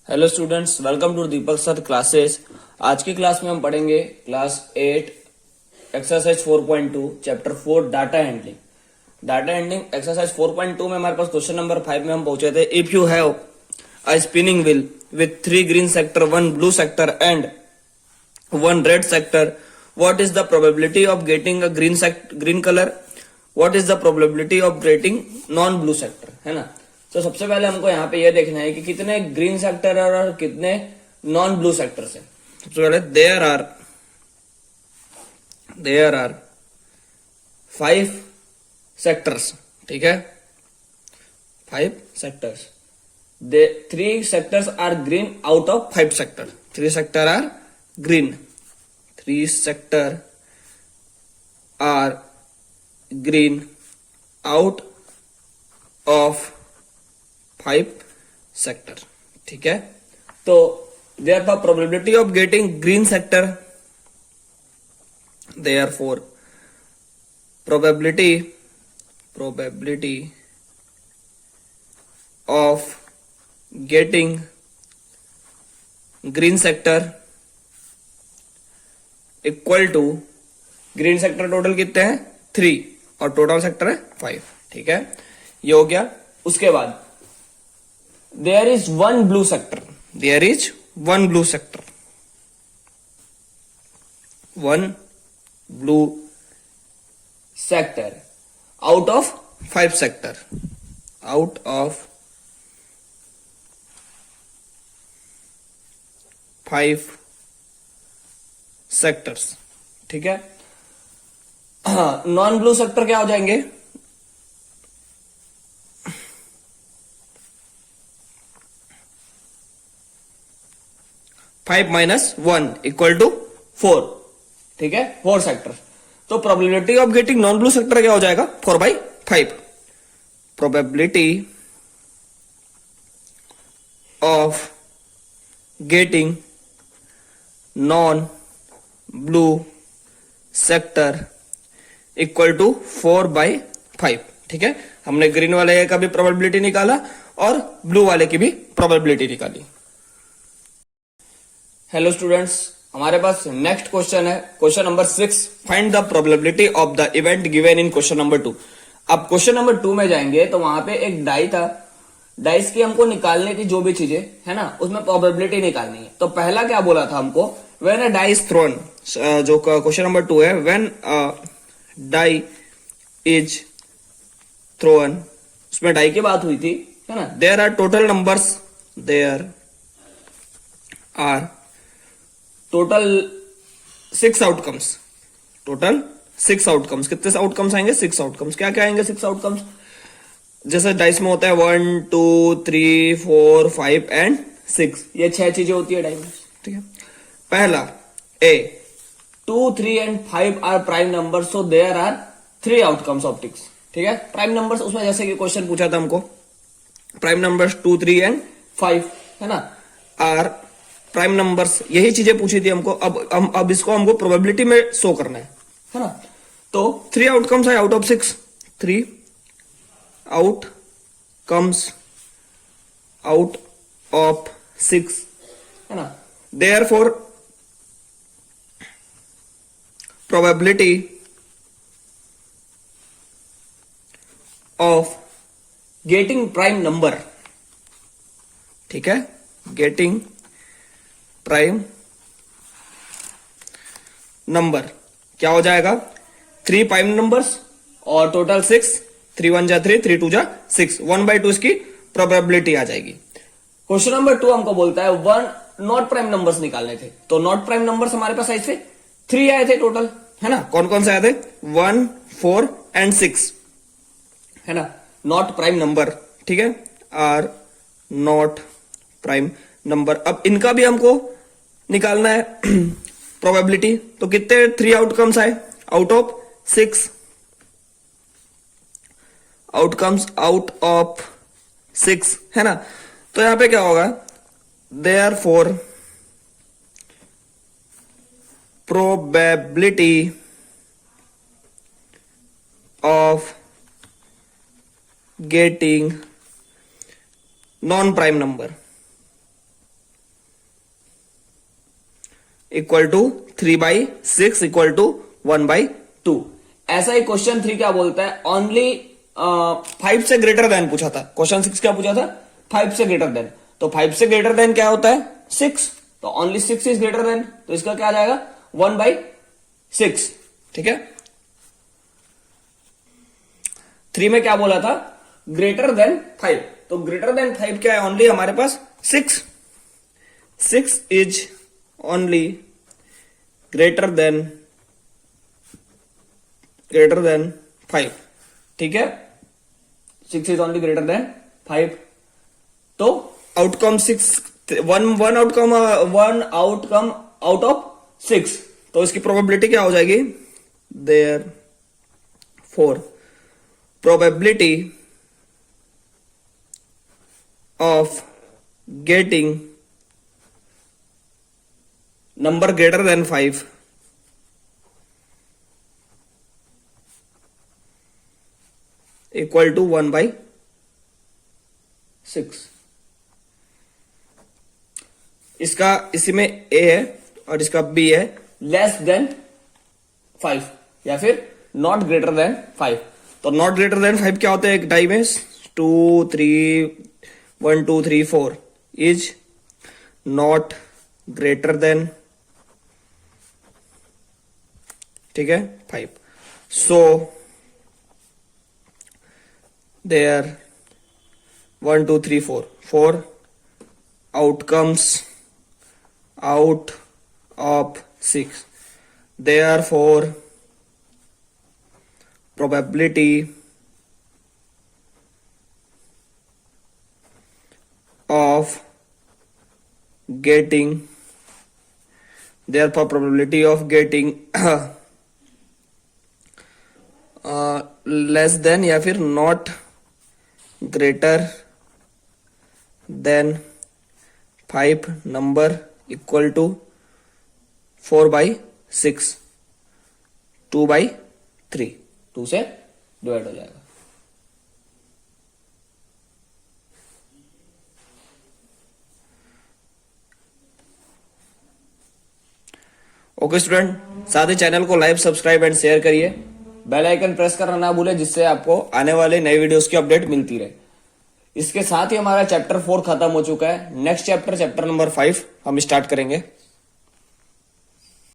Hello students, welcome to Deepak sir classes. आज की class में हम पढ़ेंगे class 8 exercise 4.2 chapter 4 data handling. Data handling exercise 4.2 में हमारे पास क्वेश्चन नंबर 5 में हम पहुंचे थे। If you have a spinning wheel with 3 green sector, 1 blue sector and 1 red sector, what is the probability of getting a green colour, what is the probability of getting non blue sector, है ना। तो सबसे पहले हमको यहाँ पे ये देखना है कि कितने ग्रीन सेक्टर है और कितने नॉन ब्लू सेक्टर है। सबसे पहले देयर आर 5 सेक्टर्स, ठीक है, 5 sectors. 3 sectors are green out of 5 sector. 3 sector are green, 3 sector are green out of 5 sector, ठीक है। तो therefore probability of getting green sector, therefore probability of getting green sector equal to, green sector total कितने हैं 3 और total sector है 5, ठीक है, ये हो गया। उसके बाद there is one blue sector, there is one blue sector, one blue sector out of 5 sector, out of 5 sectors, ठीक है। नॉन ब्लू सेक्टर क्या हो जाएंगे, 5 minus 1 इक्वल टू 4, ठीक है, 4 सेक्टर। तो probability of getting non blue sector क्या हो जाएगा 4/5। Probability of getting non blue sector equal to 4/5, ठीक है। हमने ग्रीन वाले का भी प्रोबेबिलिटी निकाला और ब्लू वाले की भी प्रोबेबिलिटी निकाली। हेलो स्टूडेंट्स, हमारे पास नेक्स्ट क्वेश्चन है, question number 6। Find the probability of the event given in question number 2। अब क्वेश्चन नंबर 2 में जाएंगे तो वहां पे एक डाई था, डाइस की हमको निकालने की जो भी चीजें है ना, उसमें प्रोबेबिलिटी निकालनी है। तो पहला क्या बोला था हमको, when a die is thrown, जो क्वेश्चन नंबर 2 है, व्हेन डाई इज थ्रोन, उसमें डाई की बात हुई थी, है ना। There are total numbers, there are total 6 outcomes, total 6 outcomes. कितने आउटकम्स आएंगे 6 आउटकम्स। क्या क्या आएंगे 6 आउटकम्स, जैसे डाइस में होता है 1 2 3 4 5 एंड 6, ये 6 चीजें होती है डाइस में, ठीक है। पहला ए 2 3 and 5 are prime number, so there are 3 outcomes of 6, ठीक है। प्राइम नंबर्स, उसमें जैसे कि क्वेश्चन पूछा था हमको, प्राइम नंबर्स 2 3 एंड 5, है ना, आर प्राइम नंबर्स, यही चीजें पूछी थी हमको। अब इसको हमको प्रोबेबिलिटी में शो करना है ना। तो 3 आउटकम्स है out of 6, 3 outcomes out of 6, है ना। Therefore probability of getting prime number, ठीक है, गेटिंग प्राइम नंबर क्या हो जाएगा, 3 प्राइम नंबर्स और टोटल 6, 3 1 जा 3, 3 2 जा 6, 1/2 इसकी प्रोबेबिलिटी आ जाएगी। क्वेश्चन नंबर 2 हमको बोलता है 1 नॉट प्राइम नंबर्स निकालने थे। तो नॉट प्राइम नंबर्स हमारे पास आए थे 3 आए थे टोटल, है ना। कौन कौन से आए थे 1 4 एंड 6, है ना, नॉट प्राइम नंबर, ठीक है, आर नॉट प्राइम नंबर। अब इनका भी हमको निकालना है प्रोबेबिलिटी। तो कितने 3 आउटकम्स आए out of 6 outcomes out of 6, है ना। तो यहां पे क्या होगा, therefore probability of getting non-prime number, equal to 3/6 equal to 1/2। ऐसा ही क्वेश्चन 3 क्या बोलता है, ओनली 5 से ग्रेटर देन पूछा था। क्वेश्चन 6 क्या पूछा था, 5 से ग्रेटर देन। तो 5 से ग्रेटर देन क्या होता है, 6। तो ओनली 6 इज ग्रेटर देन, तो इसका क्या आ जाएगा 1/6। ठीक है। 3 में क्या बोला था, ग्रेटर देन 5। तो ग्रेटर देन 5 क्या है, ओनली हमारे पास 6। 6 इज ओनली ग्रेटर देन 5। ठीक है, 6 इज ओनली ग्रेटर देन 5। तो outcome 6, one outcome out of 6। तो इसकी प्रोबेबिलिटी क्या हो जाएगी, therefore probability of getting number greater than 5 equal to 1/6। इसका इसी में A है और इसका B है, लेस देन 5 या फिर नॉट ग्रेटर देन 5। तो नॉट ग्रेटर देन 5 क्या होता है, एक डाई में 2 3 1 2 3 4 इज नॉट ग्रेटर देन, ठीक है, 5। So there 1 2 3 4 outcomes out of 6। Therefore probability of getting less than या फिर not greater than 5 number equal to 4/6, 2/3, 2 से डिवाइड हो जाएगा। ओके स्टूडेंट, साथ ही चैनल को लाइक, सब्सक्राइब एंड शेयर करिए। बेल आइकन प्रेस करना ना भूले, जिससे आपको आने वाले नए वीडियोस की अपडेट मिलती रहे। इसके साथ ही हमारा चैप्टर 4 खत्म हो चुका है। नेक्स्ट चैप्टर नंबर 5 हम स्टार्ट करेंगे।